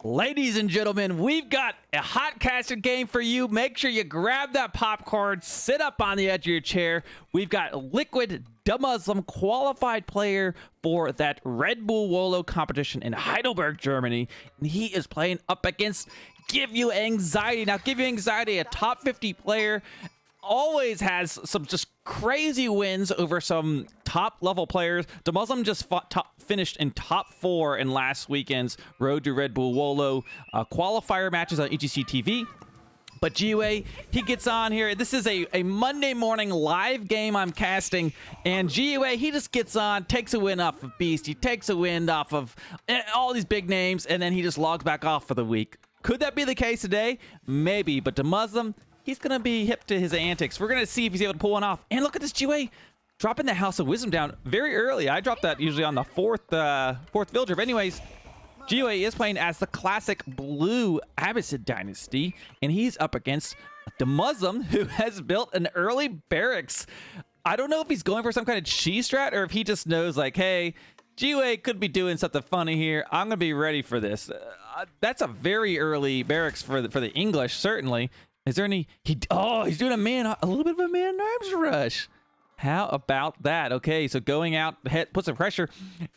Ladies and gentlemen, we've got a hot casted game for you. Make sure you grab that popcorn, sit up on the edge of your chair. We've got Liquid DeMuslim, qualified player for that Red Bull Wolo competition in Heidelberg, Germany. And he is playing up against Give You Anxiety. Now, Give You Anxiety, a top 50 player, always has some just crazy wins over some top level players. DeMuslim just finished in top 4 in last weekend's Road to Red Bull Wolo qualifier matches on EGC TV. But GUA, he gets on here. This is a Monday morning live game I'm casting. And GUA, he just gets on, takes a win off of Beast. He takes a win off of all these big names. And then he just logs back off for the week. Could that be the case today? Maybe. But DeMuslim, he's going to be hip to his antics. We're going to see if he's able to pull one off. And look at this GUA dropping the House of Wisdom down very early. I drop that usually on the fourth villager. But anyways, GUA is playing as the classic blue Abbasid Dynasty. And he's up against DeMuslim, who has built an early barracks. I don't know if he's going for some kind of cheese strat or if he just knows like, hey, GUA could be doing something funny here. I'm going to be ready for this. That's a very early barracks for the English, certainly. Is there any... he's doing a little bit of a man-arms rush. How about that? Okay, so going out, put some pressure.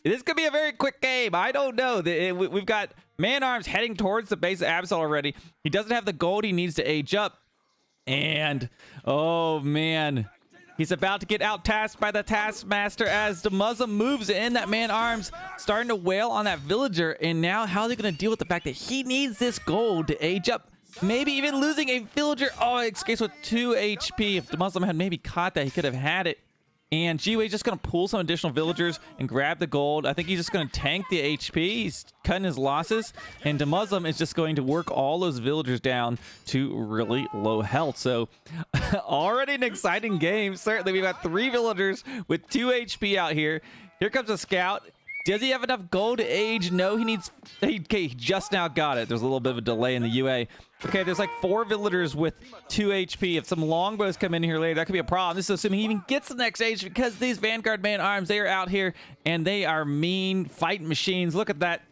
This could be a very quick game. I don't know. We've got man-arms heading towards the base of Absol already. He doesn't have the gold he needs to age up. And, oh, man. He's about to get out-tasked by the Taskmaster as DeMuslim moves in. That man-arms starting to wail on that villager. And now how's he going to deal with the fact that he needs this gold to age up? Maybe even losing a villager. Oh, it escapes with 2 HP. If DeMuslim had maybe caught that, he could have had it. And GUA is just going to pull some additional villagers and grab the gold. I think he's just going to tank the HP. He's cutting his losses. And DeMuslim is just going to work all those villagers down to really low health. So already an exciting game. Certainly, we've got 3 villagers with 2 HP out here. Here comes a scout. Does he have enough gold to age? No, he needs... Okay, he just now got it. There's a little bit of a delay in the UA. Okay, there's like 4 villagers with 2 HP. If some longbows come in here later, that could be a problem. This is assuming he even gets the next age because these Vanguard man-arms, they are out here and they are mean fighting machines. Look at that.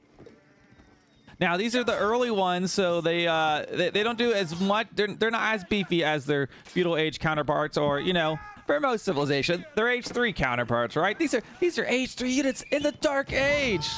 Now, these are the early ones, so they don't do as much. They're not as beefy as their feudal age counterparts or, you know... For most civilization, they're age 3 counterparts, right? These are age 3 units in the Dark Age,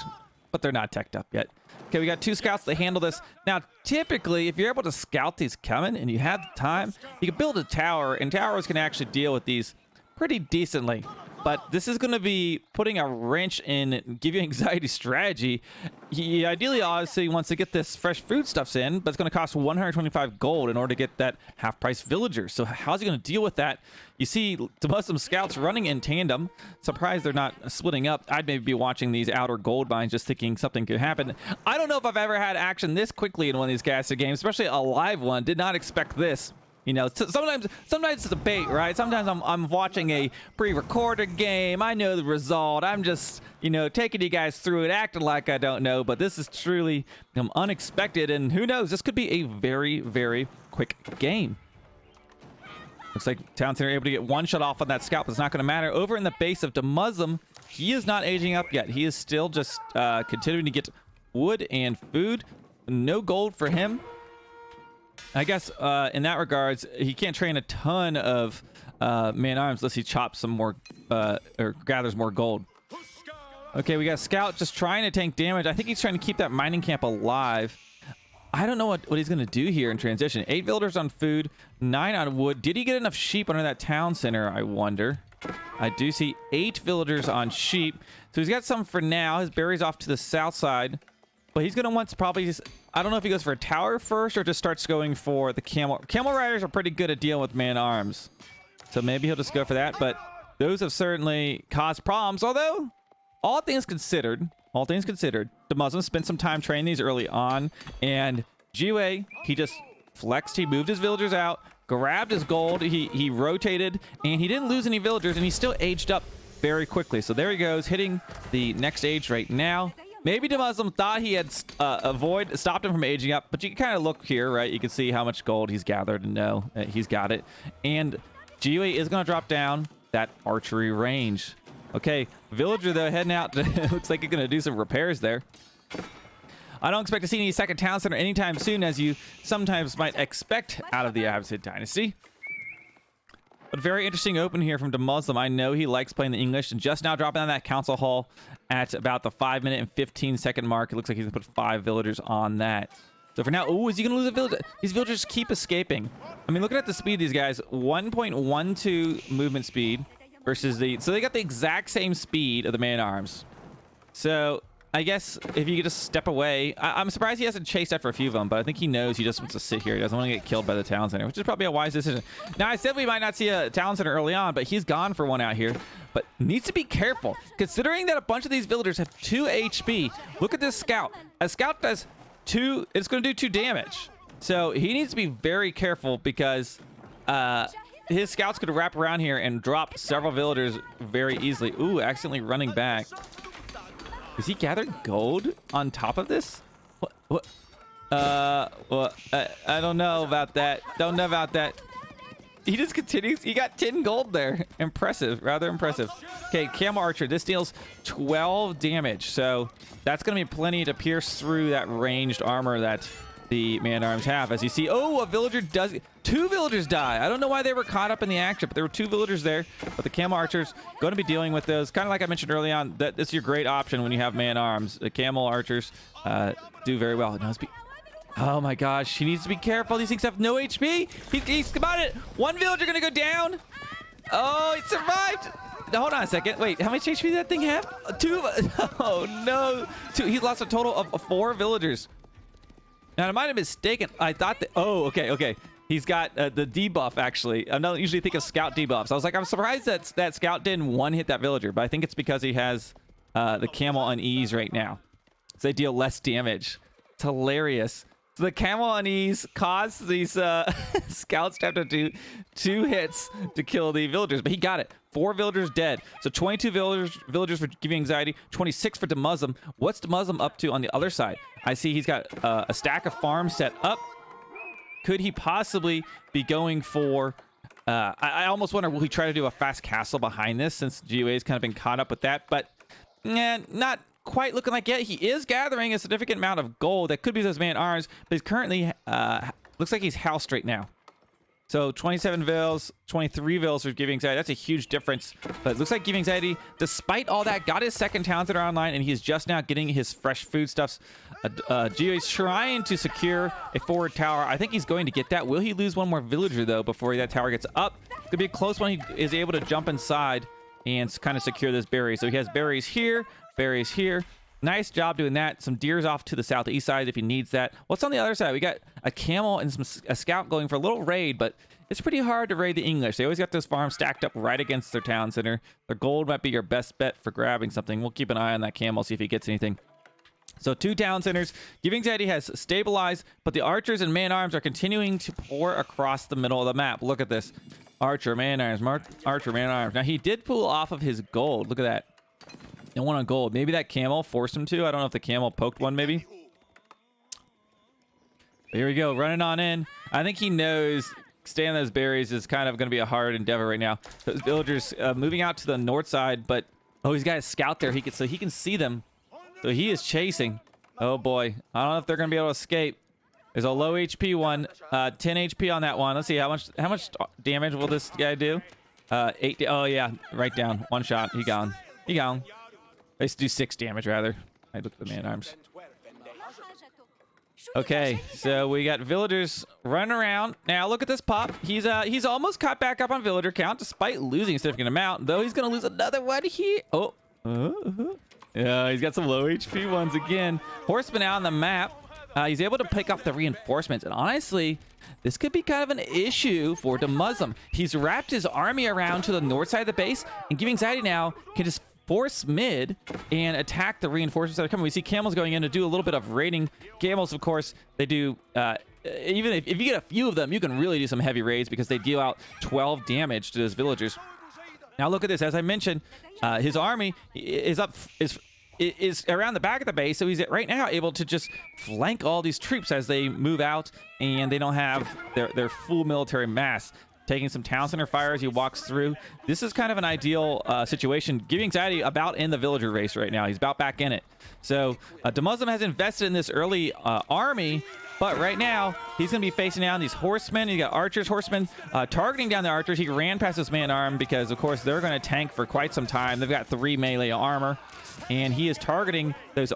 but they're not teched up yet. Okay, we got 2 scouts to handle this. Now, typically, if you're able to scout these coming and you have the time, you can build a tower, and towers can actually deal with these pretty decently. But this is going to be putting a wrench in Give You Anxiety strategy. He ideally, obviously, wants to get this fresh foodstuffs in, but it's going to cost 125 gold in order to get that half-price villager. So how's he going to deal with that? You see DeMuslim scouts running in tandem. Surprised they're not splitting up. I'd maybe be watching these outer gold mines just thinking something could happen. I don't know if I've ever had action this quickly in one of these casted games, especially a live one. Did not expect this. You know, sometimes it's a bait, right? Sometimes I'm watching a pre-recorded game. I know the result. I'm just, you know, taking you guys through it, acting like I don't know. But this is truly unexpected. And who knows? This could be a very, very quick game. Looks like Town Center able to get 1 shot off on that scout, but it's not going to matter. Over in the base of DeMuslim, he is not aging up yet. He is still just continuing to get wood and food. No gold for him. I guess in that regards, he can't train a ton of man-arms unless he chops some more or gathers more gold. Okay, we got Scout just trying to tank damage. I think he's trying to keep that mining camp alive. I don't know what he's going to do here in transition. 8 villagers on food, 9 on wood. Did he get enough sheep under that town center, I wonder? I do see 8 villagers on sheep. So he's got some for now. His berry's off to the south side. But he's going to want to probably just... I don't know if he goes for a tower first or just starts going for the camel. Camel riders are pretty good at dealing with man-arms. So maybe he'll just go for that. But those have certainly caused problems. Although, all things considered, DeMuslim spent some time training these early on. And GUA, he just flexed. He moved his villagers out, grabbed his gold. He rotated, and he didn't lose any villagers. And he still aged up very quickly. So there he goes, hitting the next age right now. Maybe DeMuslim thought he had stopped him from aging up, but you can kind of look here, right? You can see how much gold he's gathered and know he's got it. And GUA is going to drop down that archery range. Okay, villager though heading out. Looks like he's going to do some repairs there. I don't expect to see any second town center anytime soon, as you sometimes might expect out of the Abbasid Dynasty. But very interesting open here from DeMuslim. I know he likes playing the English, and just now dropping on that council hall at about the 5-minute and 15-second mark. It looks like he's gonna put 5 villagers on that. So for now, oh, is he gonna lose a villager? These villagers keep escaping. I mean, looking at the speed of these guys, 1.12 movement speed versus so they got the exact same speed of the man-arms. So I guess if you could just step away, I'm surprised he hasn't chased after a few of them, but I think he knows he just wants to sit here. He doesn't want to get killed by the town center, which is probably a wise decision. Now, I said we might not see a town center early on, but he's gone for one out here. But needs to be careful, considering that a bunch of these villagers have 2 HP. Look at this scout. A scout does 2, it's going to do 2 damage. So he needs to be very careful, because his scouts could wrap around here and drop several villagers very easily. Ooh, accidentally running back. Is he gathered gold on top of this? What? I don't know about that. Don't know about that. He just continues. He got 10 gold there. Impressive. Rather impressive. Okay, Camel Archer. This deals 12 damage. So that's going to be plenty to pierce through that ranged armor that the man-arms have. As you see, oh, a villager does. 2 villagers die. I don't know why they were caught up in the action, but there were 2 villagers there. But the Camel Archers going to be dealing with those. Kind of like I mentioned early on, that this is your great option when you have man-arms. The Camel Archers do very well. Oh my gosh, he needs to be careful. These things have no HP. He's come on it. 1 villager gonna go down. Oh, he survived. No, hold on a second. Wait, how much HP did that thing have? 2. Oh no. 2. He lost a total of 4 villagers. Now, I might have mistaken. I thought that. Oh, okay. He's got the debuff, actually. I don't usually think of scout debuffs. I was like, I'm surprised that scout didn't one-hit that villager, but I think it's because he has the camel on ease right now. So they deal less damage. It's hilarious. So the camel on ease caused these scouts to have to do 2 hits to kill the villagers, but he got it. 4 villagers dead. So 22 villagers for giving anxiety, 26 for DeMuslim. What's DeMuslim up to on the other side? I see he's got a stack of farms set up. Could he possibly be going for... I almost wonder, will he try to do a fast castle behind this, since GOA's kind of been caught up with that? But not quite looking like yet. He is gathering a significant amount of gold. That could be those man-arms, but he's currently... looks like he's housed right now. So 27 vils, 23 vils for giving anxiety. That's a huge difference. But it looks like giving anxiety, despite all that, got his second towns that are online, and he's just now getting his fresh foodstuffs. Gio's trying to secure a forward tower. I think he's going to get that. Will he lose one more villager, though, before that tower gets up? Could be a close one. He is able to jump inside and kind of secure this berry. So he has berries here, berries here. Nice job doing that. Some deers off to the southeast side if he needs that. What's on the other side? We got a camel and a scout going for a little raid, but it's pretty hard to raid the English. They always got those farms stacked up right against their town center. Their gold might be your best bet for grabbing something. We'll keep an eye on that camel, see if he gets anything. So 2 town centers. Giving anxiety has stabilized, but the archers and man-arms are continuing to pour across the middle of the map. Look at this. Archer, man-arms, archer, man-arms. Now, he did pull off of his gold. Look at that. And 1 on gold. Maybe that camel forced him to. I don't know if the camel poked one, maybe. But here we go. Running on in. I think he knows staying on those berries is kind of going to be a hard endeavor right now. Those villagers moving out to the north side, but... Oh, he's got a scout there. So he can see them. So he is chasing. Oh, boy. I don't know if they're going to be able to escape. There's a low HP one. 10 HP on that one. Let's see. How much damage will this guy do? 8. Oh, yeah. Right down. 1 shot. He gone. He gone. I used to do 6 damage, rather. I look at the man-arms. Okay, so we got villagers running around. Now, look at this pop. He's almost caught back up on villager count, despite losing a significant amount, though he's going to lose another one here. Oh. Yeah, he's got some low HP ones again. Horseman out on the map. He's able to pick up the reinforcements, and honestly, this could be kind of an issue for DeMuslim. He's wrapped his army around to the north side of the base, and giving anxiety now can just force mid and attack the reinforcements that are coming. We see camels going in to do a little bit of raiding. Camels, of course, they do, even if you get a few of them, you can really do some heavy raids because they deal out 12 damage to those villagers. Now look at this. As I mentioned, his army is around the back of the base, so he's right now able to just flank all these troops as they move out, and they don't have their full military mass. taking some town center fire as he walks through. This is kind of an ideal situation. Giving anxiety about in the villager race right now. He's about back in it. So DeMuslim has invested in this early army, but right now he's going to be facing down these horsemen. You got archers, horsemen, targeting down the archers. He ran past this man-arm because, of course, they're going to tank for quite some time. They've got 3 melee armor, and he is targeting those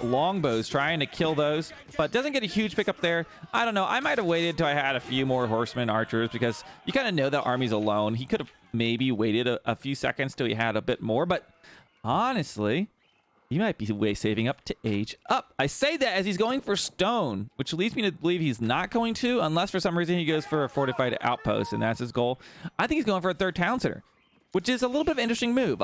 longbows, trying to kill those, but doesn't get a huge pickup there. I don't know. I might have waited till I had a few more horsemen, archers, because you kind of know that army's alone. He could have maybe waited a few seconds till he had a bit more, but honestly, you might be saving up to age up. I say that as he's going for stone, which leads me to believe he's not going to, unless for some reason he goes for a fortified outpost, and that's his goal. I think he's going for a 3rd town center, which is a little bit of an interesting move.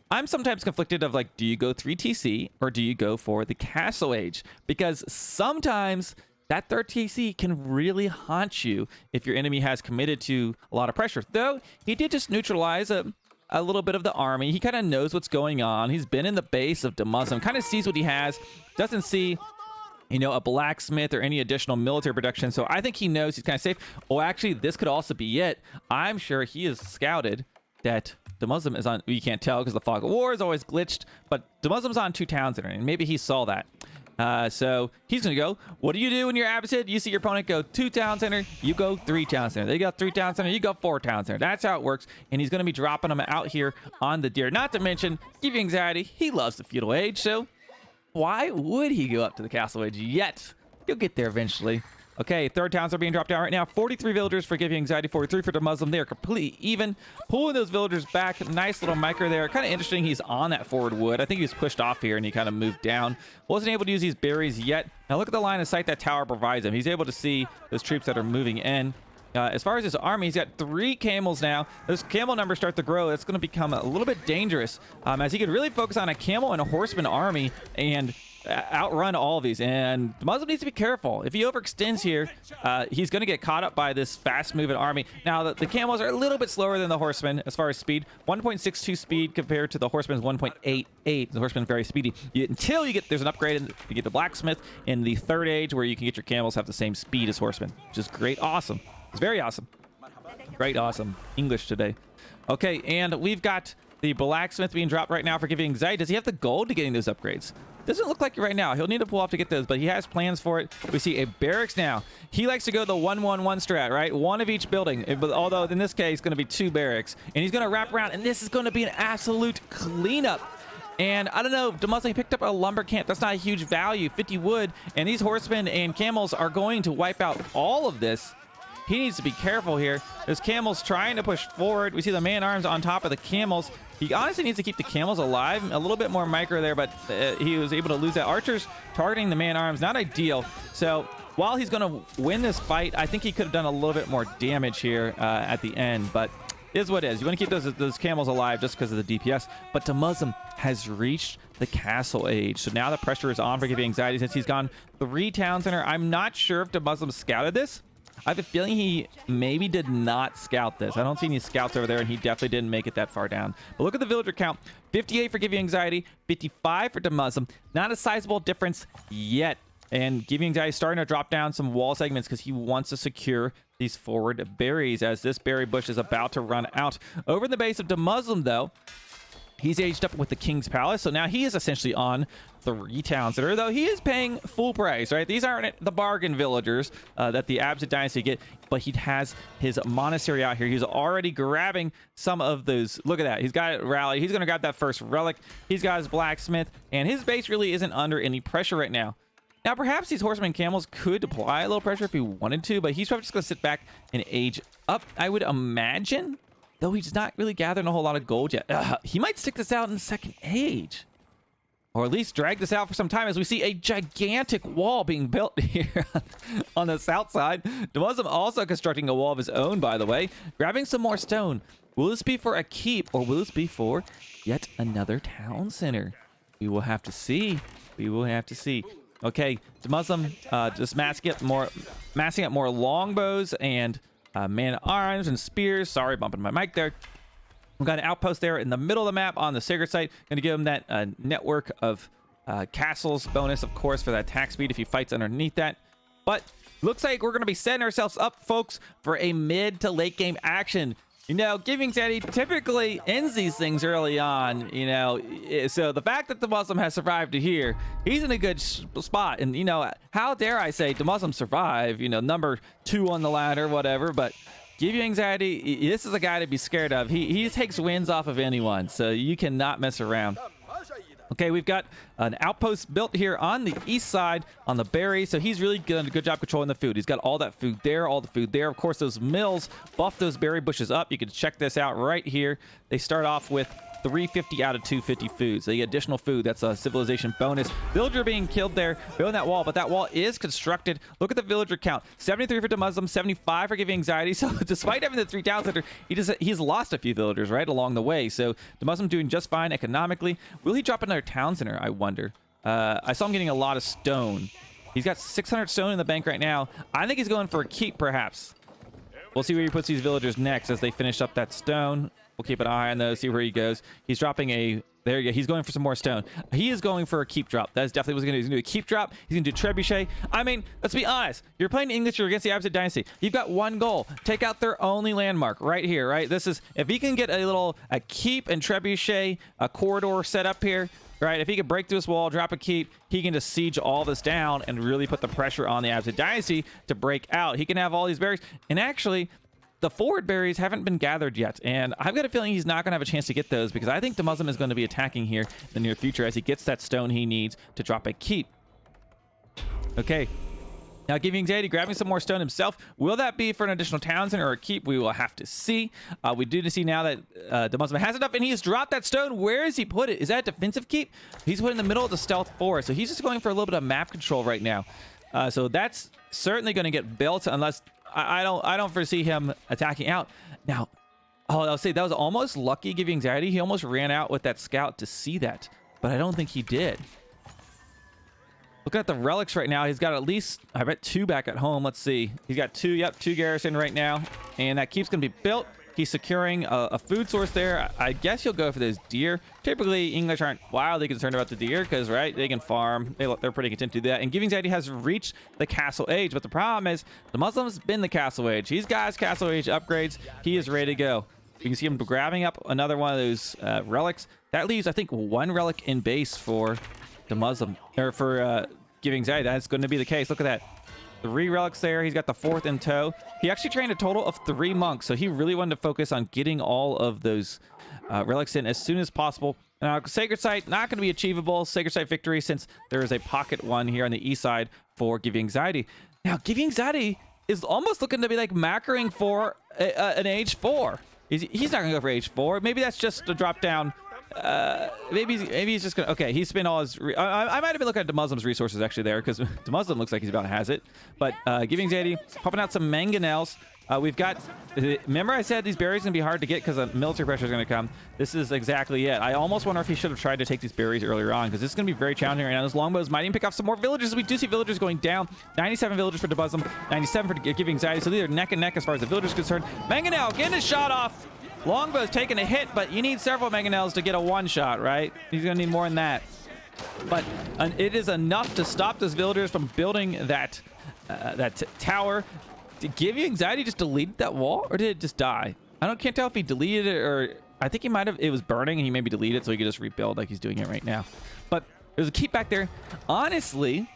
I'm sometimes conflicted of like, do you go 3 TC or do you go for the castle age? Because sometimes that 3rd TC can really haunt you if your enemy has committed to a lot of pressure. Though he did just neutralize a little bit of the army. He kind of knows what's going on. He's been in the base of DeMuslim, kind of sees what he has, doesn't see, you know, a blacksmith or any additional military production. So I think he knows he's kind of safe. Oh, actually, this could also be it. I'm sure he has scouted that DeMuslim is on. You can't tell because the fog of war is always glitched, but DeMuslim's on 2 towns there, and maybe he saw that. So he's going to go. What do you do when you're Abbasid? You see your opponent go 2 town center, you go 3 town center. They go 3 town center, you go 4 town center. That's how it works. And he's going to be dropping them out here on the deer. Not to mention, give you anxiety. He loves the feudal age, so why would he go up to the castle age yet? He'll get there eventually. Okay, 3rd towns are being dropped out right now. 43 villagers for giving anxiety, 43 for DeMuslim. They are completely even. Pulling those villagers back. Nice little micro there. Kind of interesting he's on that forward wood. I think he was pushed off here and he kind of moved down. Wasn't able to use these berries yet. Now look at the line of sight that tower provides him. He's able to see those troops that are moving in. As far as his army, he's got 3 camels now. Those camel numbers start to grow. It's going to become a little bit dangerous as he could really focus on a camel and a horseman army and outrun all of these. And the Muslim needs to be careful. If he overextends here, he's going to get caught up by this fast-moving army. Now, the camels are a little bit slower than the horsemen as far as speed. 1.62 speed compared to the horseman's 1.88. The horseman's very speedy. Until you get, there's an upgrade, and you get the blacksmith in the 3rd age where you can get your camels have the same speed as horsemen, which is great. Awesome. It's very awesome. Great awesome. English today. Okay, and we've got the blacksmith being dropped right now for giving anxiety. Does he have the gold to getting those upgrades? Doesn't look like it right now. He'll need to pull off to get those, but he has plans for it. We see a barracks now. He likes to go the 1-1-1 strat, right? 1 of each building, although in this case, it's going to be 2 barracks. And he's going to wrap around, and this is going to be an absolute cleanup. And I don't know, DeMuslim picked up a lumber camp. That's not a huge value, 50 wood. And these horsemen and camels are going to wipe out all of this. He needs to be careful here. There's camels trying to push forward. We see the man-arms on top of the camels. He honestly needs to keep the camels alive. A little bit more micro there, but he was able to lose that. Archers targeting the man-arms, not ideal. So while he's going to win this fight, I think he could have done a little bit more damage here at the end, but it is what it is. You want to keep those camels alive just because of the DPS, but DeMuslim has reached the castle age. So now the pressure is on for giving anxiety since he's gone 3 town center. I'm not sure if DeMuslim scouted this. I have a feeling he maybe did not scout this. I don't see any scouts over there, and he definitely didn't make it that far down. But look at the villager count. 58 for giving anxiety, 55 for DeMuslim. Not a sizable difference yet. And giving anxiety starting to drop down some wall segments because he wants to secure these forward berries as this berry bush is about to run out. Over in the base of DeMuslim, though, he's aged up with the King's Palace, so now he is essentially on 3 town center, though he is paying full price, right? These aren't the bargain villagers that the Abbasid Dynasty get, but he has his monastery out here. He's already grabbing some of those. Look at that. He's got rally. He's going to grab that first relic. He's got his blacksmith, and his base really isn't under any pressure right now. Now, perhaps these horsemen and camels could apply a little pressure if he wanted to, but he's probably just going to sit back and age up, I would imagine. Though he's not really gathering a whole lot of gold yet. He might stick this out in the 2nd age. Or at least drag this out for some time as we see a gigantic wall being built here on the south side. DeMuslim also constructing a wall of his own, by the way. Grabbing some more stone. Will this be for a keep or will this be for yet another town center? We will have to see. We will have to see. Okay, DeMuslim just massing up more longbows and man-at-arms and spears. Sorry, bumping my mic there. We've got an outpost there in the middle of the map on the sacred site. Going to give him that network of castles bonus, of course, for that attack speed if he fights underneath that. But looks like we're going to be setting ourselves up, folks, for a mid to late game action. You know, Giving Zaddy typically ends these things early on, you know, so the fact that DeMuslim has survived to here, he's in a good spot. And, you know, how dare I say DeMuslim survive, you know, number 2 on the ladder, whatever, but Giving Zaddy, this is a guy to be scared of. He takes wins off of anyone, so you cannot mess around. Okay, we've got an outpost built here on the east side on the berry, so he's really done a good job controlling the food. He's got all that food there, all the food there. Of course, those mills buff those berry bushes up. You can check this out right here. They start off with 350 out of 250 food, so you get additional food. That's a civilization bonus. Villager being killed there, building that wall, but that wall is constructed. Look at the villager count: 73 for DeMuslim, 75 for Giving Anxiety. So despite having the 3 town center, he's lost a few villagers right along the way. So DeMuslim doing just fine economically. Will he drop another town center, I wonder? I saw him getting a lot of stone. He's got 600 stone in the bank right now. I think he's going for a keep, perhaps. We'll see where he puts these villagers next as they finish up that stone. We'll keep an eye on those, see where he goes. He's dropping a... There you go. He's going for some more stone. He is going for a keep drop. That's definitely what he's going to do. He's going to do a keep drop. He's going to do trebuchet. I mean, let's be honest. You're playing English. You're against the Abbasid Dynasty. You've got one goal. Take out their only landmark right here, right? This is... If he can get a keep and trebuchet, a corridor set up here, right? If he could break through this wall, drop a keep, he can just siege all this down and really put the pressure on the Abbasid Dynasty to break out. He can have all these berries. And actually... the forward berries haven't been gathered yet, and I've got a feeling he's not going to have a chance to get those because I think DeMuslim is going to be attacking here in the near future as he gets that stone he needs to drop a keep. Okay. Now, Giving Anxiety grabbing some more stone himself. Will that be for an additional town center or a keep? We will have to see. We do see now that DeMuslim has enough, and he has dropped that stone. Where has he put it? Is that a defensive keep? He's put it in the middle of the stealth forest, so he's just going for a little bit of map control right now. So that's certainly going to get built unless... I don't foresee him attacking out. Now, I'll say that was almost lucky Giving Anxiety. He almost ran out with that scout to see that, but I don't think he did. Looking at the relics right now, he's got at least, I bet, 2 back at home. Let's see. He's got 2, yep, 2 garrison right now, and that keep's going to be built. He's securing a food source there. I guess he'll go for those deer. Typically, English aren't wildly concerned about the deer because, right, they can farm. They're pretty content to do that. And Giving Anxiety has reached the castle age. But the problem is, DeMuslim's been the castle age. He's got his castle age upgrades. He is ready to go. You can see him grabbing up another one of those relics. That leaves, I think, 1 relic in base for DeMuslim, or for Giving Anxiety. That's going to be the case. Look at that. 3 relics there. He's got the 4th in tow. He actually trained a total of 3 monks, so he really wanted to focus on getting all of those relics in as soon as possible. Now, Sacred Site, not going to be achievable. Sacred Site victory, since there is a pocket one here on the east side for Giving Anxiety. Now, Giving Anxiety is almost looking to be like macroing for an age 4. He's not going to go for age 4. Maybe that's just a drop down. Maybe he's just gonna... Okay, he spent all his... I might have been looking at DeMuslim's resources actually there, because DeMuslim looks like he's about has it. But Giving Anxiety popping out some mangonels. We've got... Remember I said these berries are gonna be hard to get because the military pressure is gonna come. This is exactly it. I almost wonder if he should have tried to take these berries earlier on, because this is gonna be very challenging right now. Those longbows might even pick off some more villagers. We do see villagers going down. 97 villagers for DeMuslim, 97 for Giving Anxiety. So these are neck and neck as far as the villagers are concerned. Mangonel getting his shot off. Longbow's taking a hit, but you need several mangonels to get a 1-shot, right? He's going to need more than that. But it is enough to stop those villagers from building that tower. Did Giving Anxiety just delete that wall, or did it just die? Can't tell if he deleted it, or I think he might have. It was burning, and he maybe deleted it so he could just rebuild like he's doing it right now. But there's a keep back there. Honestly,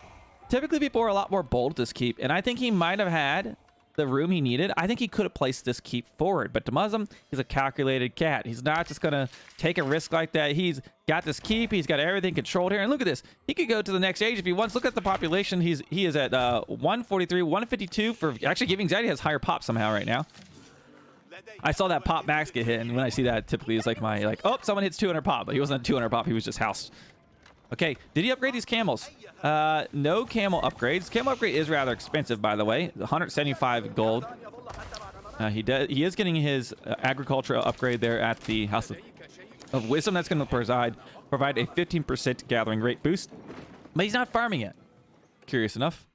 typically people are a lot more bold at this keep, and I think he might have had the room he needed. I think he could have placed this keep forward, but DeMuslim is a calculated cat. He's not just gonna take a risk like that. He's got this keep. He's got everything controlled here, and look at this. He could go to the next age if he wants. Look at the population. He is at 143, 152 for... Actually, Giving Anxiety has higher pop somehow right now. I saw that pop max get hit, and when I see that, typically it's like my oh, someone hits 200 pop, but he wasn't at 200 pop. He was just housed. Okay, did he upgrade these camels? No camel upgrades. Camel upgrade is rather expensive, by the way. 175 gold. He is getting his agricultural upgrade there at the House of Wisdom. That's going to provide a 15% gathering rate boost. But he's not farming it. Curious enough.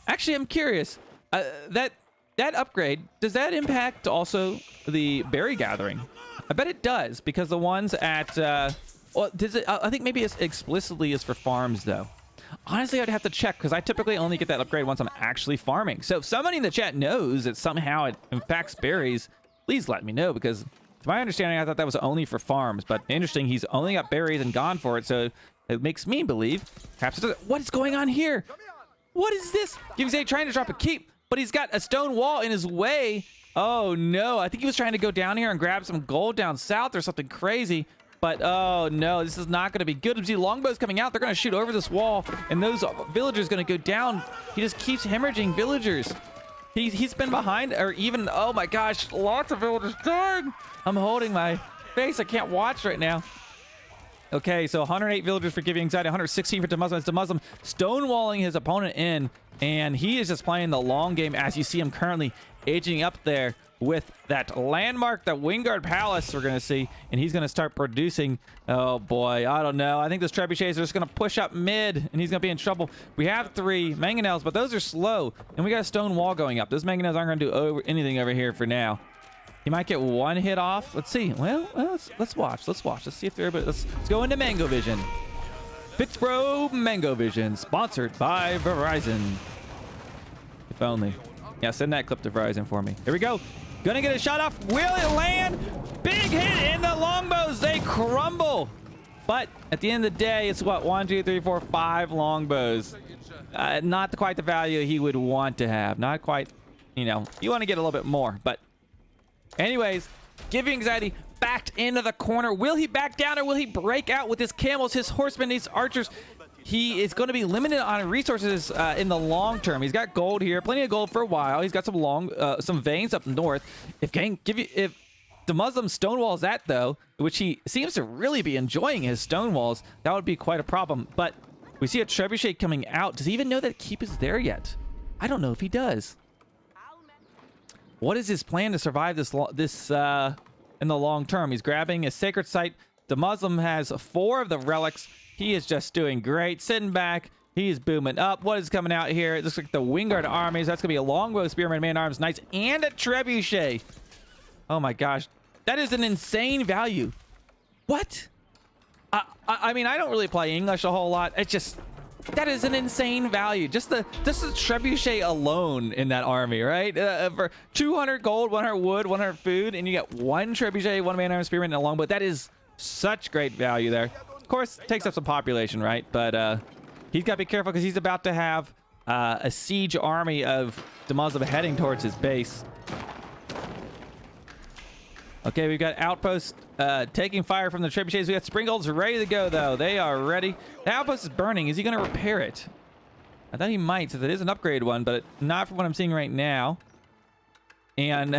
Actually, I'm curious. That upgrade, does that impact also the berry gathering? I bet it does, because the ones at... well, does it? I think maybe it explicitly is for farms, though. Honestly, I'd have to check because I typically only get that upgrade once I'm actually farming. So if somebody in the chat knows that somehow it impacts berries, please let me know, because to my understanding, I thought that was only for farms. But interesting, he's only got berries and gone for it, so it makes me believe perhaps what is going on here? What is this? Giving trying to drop a keep, but he's got a stone wall in his way. Oh no, I think he was trying to go down here and grab some gold down south or something crazy. But oh no, this is not going to be good. See, longbows coming out, they're going to shoot over this wall, and those villagers going to go down. He just keeps hemorrhaging villagers. He's been behind, or even, oh my gosh, lots of villagers dying. I'm holding my face, I can't watch right now. Okay, so 108 villagers for giving anxiety, 116 for DeMuslim. It's DeMuslim stonewalling his opponent in, and he is just playing the long game as you see him currently aging up there with that landmark, the Wingard Palace we're going to see, and he's going to start producing. Oh boy, I don't know. I think those trebuchets are just going to push up mid, and he's going to be in trouble. We have 3 mangonels, but those are slow, and we got a stone wall going up. Those mangonels aren't going to do anything over here for now. He might get 1 hit off. Let's see. Well, let's watch. Let's see if they're able. Let's go into Mango Vision. FitzBro Mango Vision, sponsored by Verizon. If only. Yeah, send that clip to Verizon for me. Here we go. Gonna get a shot off. Will it land? Big hit in the longbows. They crumble. But at the end of the day, it's what? 1, 2, 3, 4, 5 longbows. Not quite the value he would want to have. Not quite, you know, you want to get a little bit more, but anyways, giving anxiety backed into the corner. Will he back down, or will he break out with his camels, his horsemen, these archers? He is going to be limited on resources in the long term. He's got gold here, plenty of gold for a while. He's got some veins up north. If DeMuslim stonewalls that though, which he seems to really be enjoying his stonewalls, that would be quite a problem. But we see a trebuchet coming out. Does he even know that keep is there yet? I don't know if he does. What is his plan to survive this in the long term? He's grabbing a sacred site. DeMuslim has 4 of the relics. He is just doing great, sitting back. He is booming up. What is coming out here? It looks like the Wingard armies. That's gonna be a longbow, spearman, man-arms, knights, and a trebuchet. Oh my gosh, that is an insane value. What? I mean, I don't really play English a whole lot. It's just, that is an insane value. Just the trebuchet alone in that army, right? For 200 gold, 100 wood, 100 food, and you get 1 trebuchet, 1 man-arm, spearman, and a longbow. That is such great value there. Of course, it takes up some population, right? But he's got to be careful because he's about to have a siege army of DeMuslim heading towards his base. Okay, we've got outposts taking fire from the trebuchets. We got springolds ready to go, though. They are ready. The outpost is burning. Is he going to repair it? I thought he might, since it is an upgrade one, but not from what I'm seeing right now. And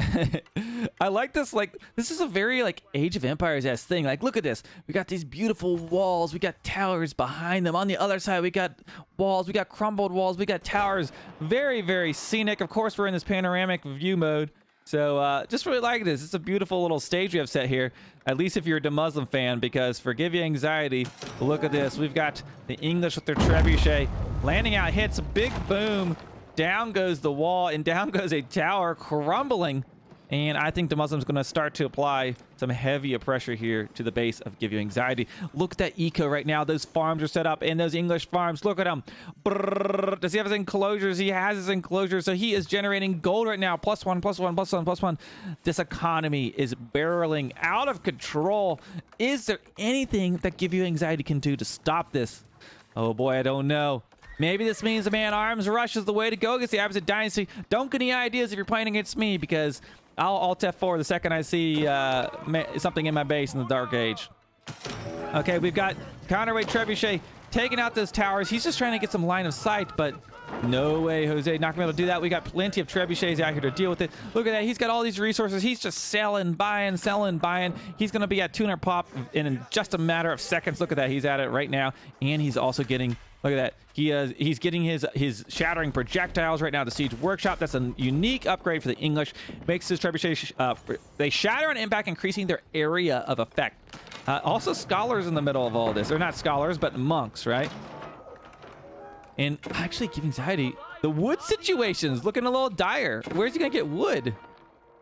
I like this. Like, this is a very like Age of Empires-esque thing. Like, look at this. We got these beautiful walls. We got towers behind them. On the other side, we got walls. We got crumbled walls. We got towers. Very, very scenic. Of course, we're in this panoramic view mode. So just really like this. It's a beautiful little stage we have set here, at least if you're a DeMuslim fan, because for Give You Anxiety, look at this. We've got the English with their trebuchet landing out hits, a big boom. Down goes the wall, and down goes a tower crumbling. And I think DeMuslim's going to start to apply some heavier pressure here to the base of Give You Anxiety. Look at that eco right now. Those farms are set up, and those English farms, look at them. Brrr. Does he have his enclosures? He has his enclosures, so he is generating gold right now. +1, +1, +1, +1. This economy is barreling out of control. Is there anything that Give You Anxiety can do to stop this? Oh boy, I don't know. Maybe this means the man-arms rush is the way to go against the Abbasid Dynasty. Don't get any ideas if you're playing against me, because I'll alt F4 the second I see something in my base in the Dark Age. Okay, we've got counterweight trebuchet taking out those towers. He's just trying to get some line of sight, but no way, Jose. Not gonna be able to do that. We got plenty of trebuchets out here to deal with it. Look at that. He's got all these resources. He's just selling, buying, selling, buying. He's gonna be at 200 pop in just a matter of seconds. Look at that. He's at it right now, and he's also getting. Look at that. He's getting his shattering projectiles right now at the Siege Workshop. That's a unique upgrade for the English. Makes his trebuchet they shatter on impact, increasing their area of effect. Also, scholars in the middle of all this. They're not scholars, but monks, right? And actually, Give Anxiety, the wood situation's looking a little dire. Where's he gonna get wood?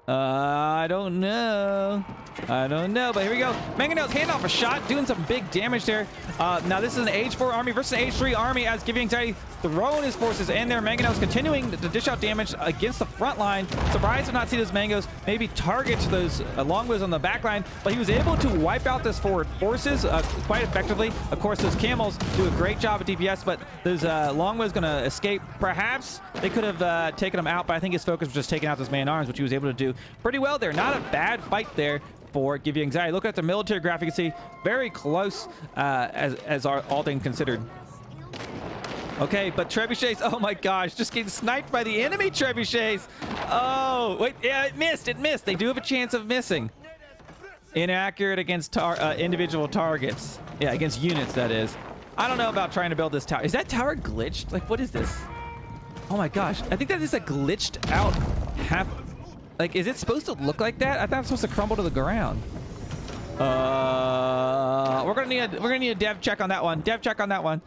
I don't know. But here we go. Mangonels hand off a shot, doing some big damage there. Now this is an Age 4 army versus an Age 3 army, as Giving Anxiety throwing his forces in there. Mangonels continuing to dish out damage against the front line. Surprised to not see those Mangos maybe target those longbows on the back line, but he was able to wipe out those forward forces quite effectively. Of course, those camels do a great job at DPS, but those longbows going to escape. Perhaps they could have taken him out, but I think his focus was just taking out those man-arms, which he was able to do pretty well there. Not a bad fight there for Give You Anxiety. Look at the military graphic. You can see very close as all things considered. Okay, but trebuchets, oh my gosh, just getting sniped by the enemy trebuchets. Oh, wait, yeah, it missed. They do have a chance of missing. Inaccurate against individual targets. Yeah, against units, that is. I don't know about trying to build this tower. Is that tower glitched? Like, what is this? Oh my gosh, I think that is a glitched out half. Like, is it supposed to look like that? I thought it was supposed to crumble to the ground. We're gonna need a dev check on that one.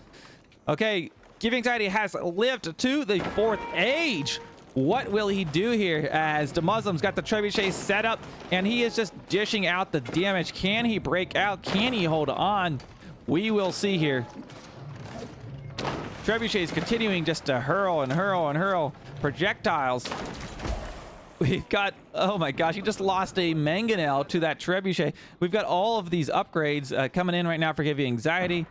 Okay, Give Anxiety has lived to the 4th age. What will he do here as DeMusliM's got the trebuchet set up and he is just dishing out the damage? Can he break out? Can he hold on? We will see here. Trebuchet is continuing just to hurl and hurl and hurl projectiles. We've got, oh my gosh, he just lost a mangonel to that trebuchet. We've got all of these upgrades coming in right now for Give You Anxiety.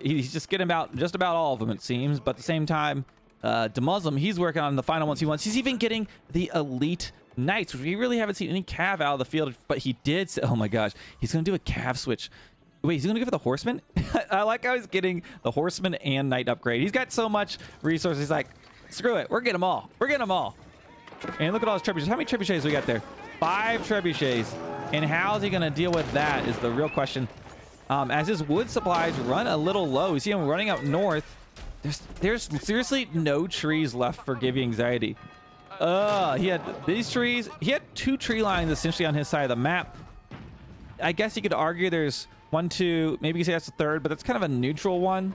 He's just getting just about all of them, it seems. But at the same time, DeMuslim, he's working on the final ones he wants. He's even getting the elite knights, which we really haven't seen any cav out of the field. But he did say, oh my gosh, he's going to do a cav switch. Wait, he's going to give it the horseman? I like how he's getting the horseman and knight upgrade. He's got so much resources. He's like, screw it. We're getting them all. And look at all his trebuchets. How many trebuchets we got there? 5 trebuchets. And how's he going to deal with that is the real question. As his wood supplies run a little low. You see him running up north. There's seriously no trees left for Give You Anxiety. He had these trees. He had 2 tree lines essentially on his side of the map. I guess you could argue there's 1, 2, maybe you could say that's the 3rd, but that's kind of a neutral one.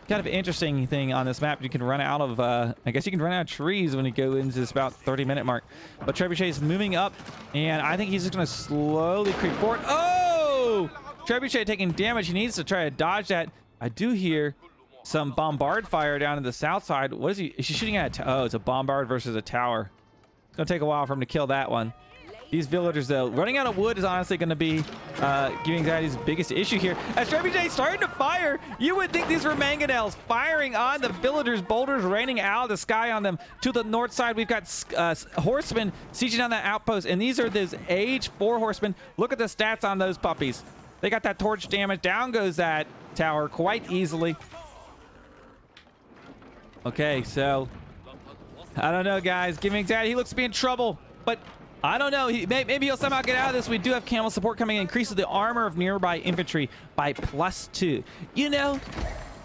Kind of interesting thing on this map. You can run out of, I guess you can run out of trees when you go into this about 30-minute mark. But Trebuchet is moving up, and I think he's just going to slowly creep forward. Oh! Trebuchet taking damage. He needs to try to dodge that. I do hear some bombard fire down in the south side. What is he? Is he shooting at? Oh, it's a bombard versus a tower. It's going to take a while for him to kill that one. These villagers, though, running out of wood is honestly going to be Give Anxiety's biggest issue here. As Trebuchet starting to fire, you would think these were mangonels firing on the villagers, boulders raining out of the sky on them. To the north side, we've got horsemen sieging on that outpost, and these are those Age 4 horsemen. Look at the stats on those puppies. They got that torch damage. Down goes that tower quite easily. Okay, so I don't know, guys. Give Anxiety, he looks to be in trouble, but I don't know. Maybe he'll somehow get out of this. We do have camel support coming in. Increases the armor of nearby infantry by +2. You know,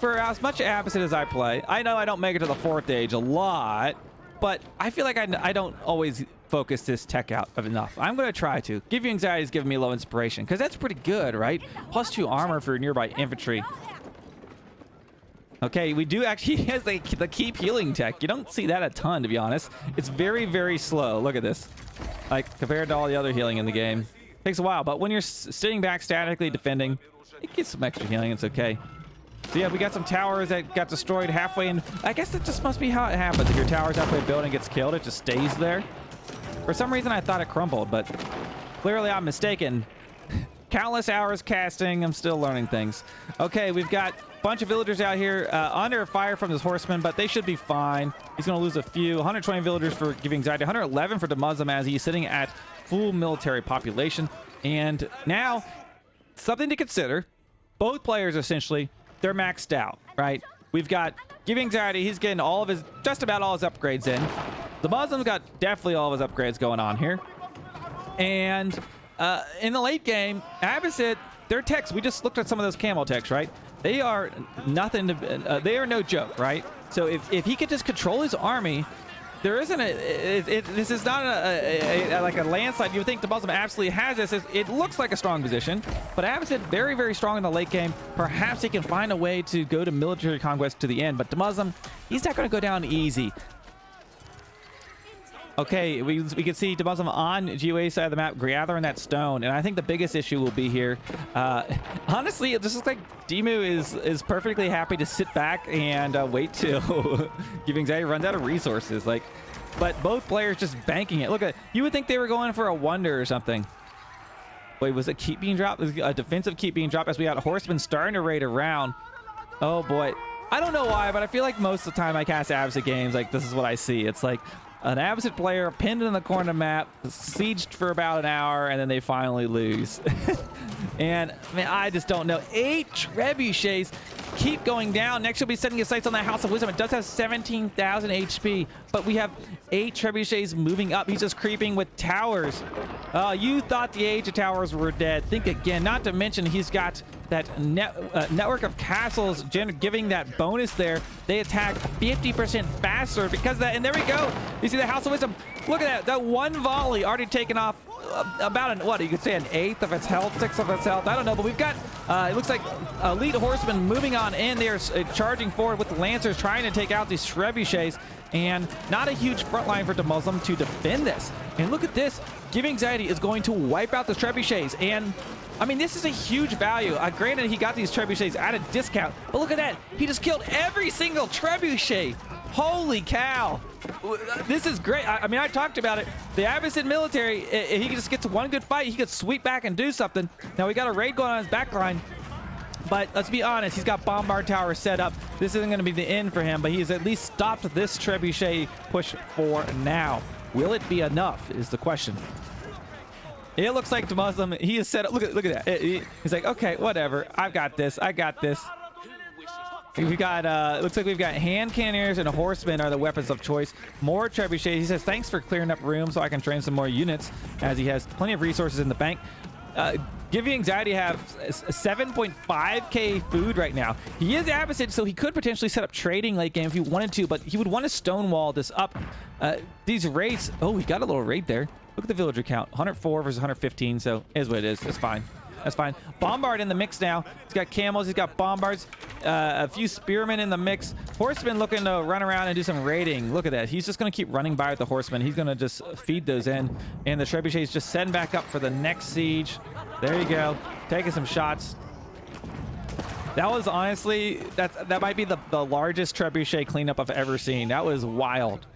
for as much Abbasid as I play, I know I don't make it to the 4th age a lot, but I feel like I don't always focus this tech out enough. I'm going to try to. Give You Anxiety is giving me low inspiration, because that's pretty good, right? +2 armor for nearby infantry. Okay, we do actually, he has the keep healing tech. You don't see that a ton, to be honest. It's very, very slow. Look at this. Like, compared to all the other healing in the game. Takes a while, but when you're sitting back statically defending, it gets some extra healing. It's okay. So yeah, we got some towers that got destroyed halfway in. I guess that just must be how it happens. If your tower's halfway built and gets killed, it just stays there. For some reason, I thought it crumbled, but clearly I'm mistaken. Countless hours casting. I'm still learning things. Okay, we've got a bunch of villagers out here under fire from this horseman, but they should be fine. He's going to lose a few. 120 villagers for Give You Anxiety. 111 for DeMuslim as he's sitting at full military population. And now, something to consider. Both players, essentially, they're maxed out, right? We've got Give You Anxiety. He's getting all of his, just about all his upgrades in. DeMuslim's got definitely all of his upgrades going on here. And in the late game, Abbasid, their techs, we just looked at some of those camo techs, right? They are nothing to, they are no joke, right? So if he could just control his army, there isn't this is not like a landslide. You would think DeMuslim absolutely has this. It looks like a strong position, but Abbasid very, very strong in the late game. Perhaps he can find a way to go to military conquest to the end, but DeMuslim, he's not going to go down easy. Okay, we can see DeMuslim on GOA side of the map gathering that stone, and I think the biggest issue will be here. Honestly, it just looks like Demu is perfectly happy to sit back and wait till Give Anxiety runs out of resources. Like, but both players just banking it. Look at, you would think they were going for a wonder or something. Wait, was it keep being dropped? A defensive keep being dropped as we got Horseman starting to raid around. Oh boy, I don't know why, but I feel like most of the time I cast Abbasid games, like this is what I see. It's like an Abbasid player pinned in the corner of the map, sieged for about an hour, and then they finally lose. And man, I just don't know. 8 trebuchets keep going down. Next, you'll be setting his sights on that House of Wisdom. It does have 17,000 HP, but we have 8 trebuchets moving up. He's just creeping with towers. You thought the Age of Towers were dead. Think again. Not to mention, he's got that network of castles giving that bonus there. They attack 50% faster because of that. And there we go. You see the House of Wisdom. Look at that. That one volley already taken off about what you could say an 1/8 of its health, 1/6 of its health. I don't know, but we've got it looks like elite horsemen moving on in there, charging forward with the lancers, trying to take out these trebuchets, and not a huge front line for DeMuslim to defend this. And look at this. Give Anxiety is going to wipe out the trebuchets, and I mean, this is a huge value. Granted, he got these trebuchets at a discount, but look at that. He just killed every single trebuchet. Holy cow. This is great. I mean, I talked about it. The Abbasid military, he just gets one good fight, he could sweep back and do something. Now, we got a raid going on his back line, but let's be honest, he's got Bombard Tower set up. This isn't going to be the end for him, but he's at least stopped this trebuchet push for now. Will it be enough is the question. It looks like DeMuslim, he is set up. Look at that. He's like, okay, whatever. I've got this. I got this. We got, looks like we've got hand cannoneers and horsemen are the weapons of choice. More trebuchets. He says, thanks for clearing up room so I can train some more units, as he has plenty of resources in the bank. Give Anxiety have 7.5k food right now. He is Abbasid, so he could potentially set up trading late game if he wanted to, but he would want to stonewall this up. These raids, oh, he got a little raid there. Look at the villager count, 104 versus 115, so it is what it is. It's fine. That's fine. Bombard in the mix now. He's got camels. He's got bombards. A few spearmen in the mix. Horsemen looking to run around and do some raiding. Look at that. He's just going to keep running by with the horsemen. He's going to just feed those in. And the trebuchets just setting back up for the next siege. There you go. Taking some shots. That was honestly, that might be the largest trebuchet cleanup I've ever seen. That was wild.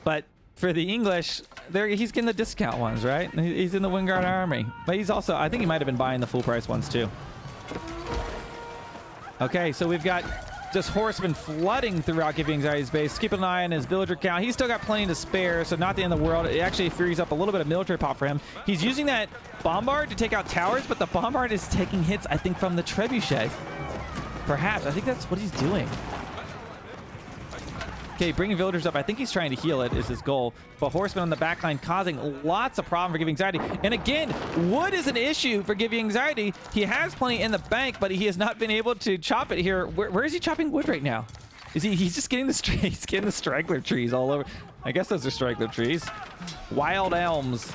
But for the English, he's getting the discount ones, right? He's in the Wingard army. But he's also, I think he might have been buying the full price ones too. Okay, so we've got just horsemen flooding throughout Give Anxiety's base. Keep an eye on his villager count. He's still got plenty to spare, so not the end of the world. It actually frees up a little bit of military pop for him. He's using that bombard to take out towers, but the bombard is taking hits, I think, from the trebuchet. Perhaps. I think that's what he's doing. Okay, bringing villagers up. I think he's trying to heal it is his goal. But horsemen on the backline causing lots of problem for Give Anxiety. And again, wood is an issue for Give Anxiety. He has plenty in the bank, but he has not been able to chop it here. Where is he chopping wood right now? Is he's just getting he's getting the straggler trees all over. I guess those are straggler trees. Wild elms.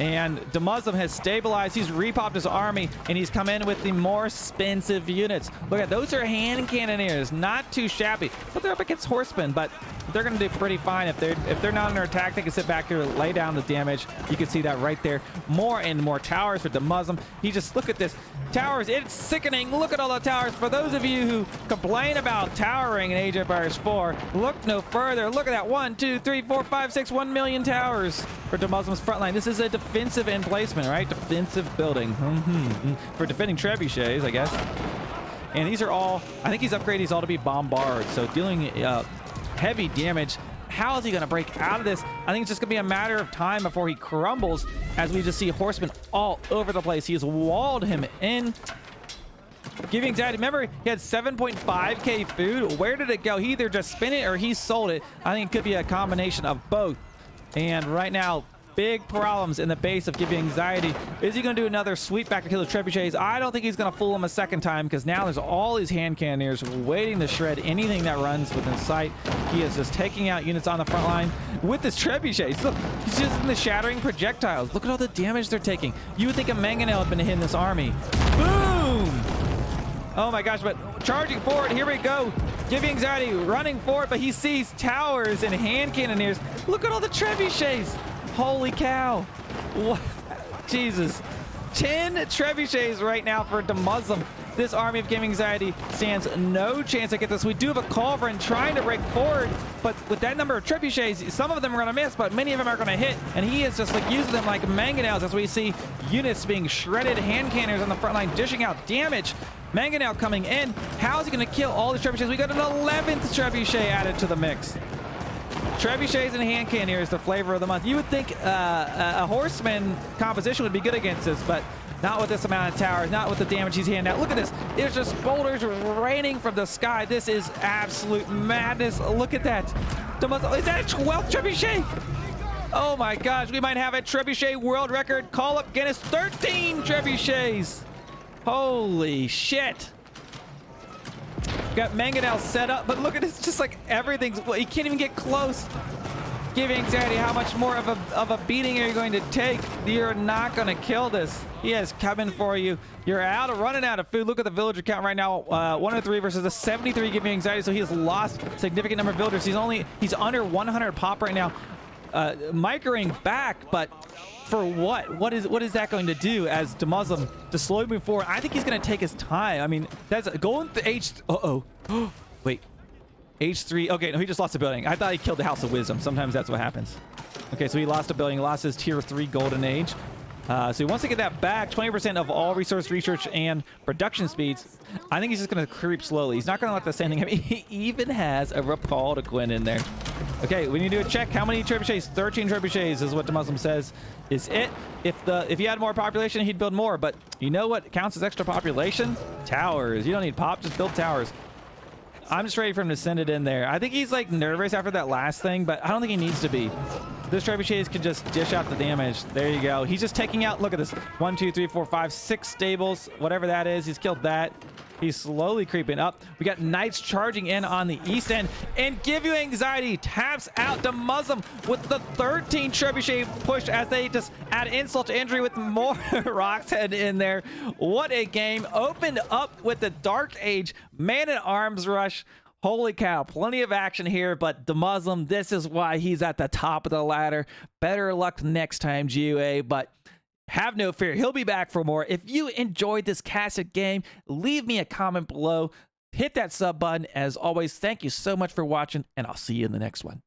And DeMuslim has stabilized. He's repopped his army, and he's come in with the more expensive units. Look at those are hand cannoneers, not too shabby, but they're up against horsemen. But they're going to do pretty fine if they're not under attack. They can sit back here, lay down the damage. You can see that right there. More and more towers for DeMuslim. He just look at this towers. It's sickening. Look at all the towers. For those of you who complain about towering in Age of Empires 4, look no further. Look at that 1, 2, 3, 4, 5, 6, 1 million towers for DeMuslim's front line. This is a defensive emplacement, right? Defensive building. For defending trebuchets, I guess. And these are all, I think he's upgraded these all to be bombards, so dealing heavy damage. How is he going to break out of this? I think it's just going to be a matter of time before he crumbles, as we just see horsemen all over the place. He has walled him in. Give Anxiety, remember, he had 7.5k food. Where did it go? He either just spent it or he sold it. I think it could be a combination of both. And right now, big problems in the base of Give Anxiety. Is he going to do another sweep back to kill the trebuchets? I don't think he's going to fool him a second time, because now there's all these hand cannoneers waiting to shred anything that runs within sight. He is just taking out units on the front line with his trebuchets. Look, he's just in the shattering projectiles. Look at all the damage they're taking. You would think a mangonel had been hitting this army. Boom! Oh my gosh, but charging forward, here we go. Give you anxiety running forward, but he sees towers and hand cannoneers. Look at all the trebuchets. Holy cow. What? Jesus. 10 trebuchets right now for DeMuslim. This army of gaming anxiety stands no chance to get this. We do have a culverin trying to break forward, but with that number of trebuchets, some of them are going to miss, but many of them are going to hit, and he is just like using them like mangonels as we see units being shredded, hand cannons on the front line dishing out damage. Mangonel coming in. How is he going to kill all the trebuchets? We got an 11th trebuchet added to the mix. Trebuchets and hand cannoneers, the flavor of the month. You would think a horseman composition would be good against this, but not with this amount of towers, not with the damage he's handing out. Look at this. There's just boulders raining from the sky. This is absolute madness. Look at that. Is that a 12th trebuchet? Oh my gosh, we might have a trebuchet world record. Call up Guinness, 13 trebuchets. Holy shit. Got Mangonel set up, but look at this, just like everything's, he can't even get close. Give anxiety, how much more of a beating are you going to take? You're not going to kill this. He is coming for you. You're running out of food. Look at the villager count right now. 103 versus a 73 giving anxiety, so he has lost a significant number of villagers. He's under 100 pop right now. Microing back, but for what? What is that going to do as DeMuslim to slow moving forward? I think he's going to take his time. I mean, that's going to H. Wait. H3. Okay, no, he just lost a building. I thought he killed the House of Wisdom. Sometimes that's what happens. Okay, so he lost a building. He lost his tier 3 golden age. So he wants to get that back. 20% of all resource research and production speeds. I think he's just going to creep slowly. He's not going to let the same thing happen. He even has a Rapal to Quinn in there. Okay, we need to do a check. How many trebuchets? 13 trebuchets is what DeMuslim says is it. If he had more population, he'd build more. But you know what counts as extra population? Towers. You don't need pop. Just build towers. I'm just ready for him to send it in there. I think he's like nervous after that last thing, but I don't think he needs to be. This trebuchet can just dish out the damage. There you go. He's just taking out, look at this. 1, 2, 3, 4, 5, 6 stables, whatever that is. He's killed that. He's slowly creeping up. We got knights charging in on the east end, and Give You Anxiety taps out DeMuslim with the 13 trebuchet push as they just add insult to injury with more Rock's Head in there. What a game. Opened up with the Dark Age Man-at-Arms rush. Holy cow, plenty of action here, but DeMuslim, this is why he's at the top of the ladder. Better luck next time, GUA, but have no fear. He'll be back for more. If you enjoyed this casted game, leave me a comment below. Hit that sub button. As always, thank you so much for watching, and I'll see you in the next one.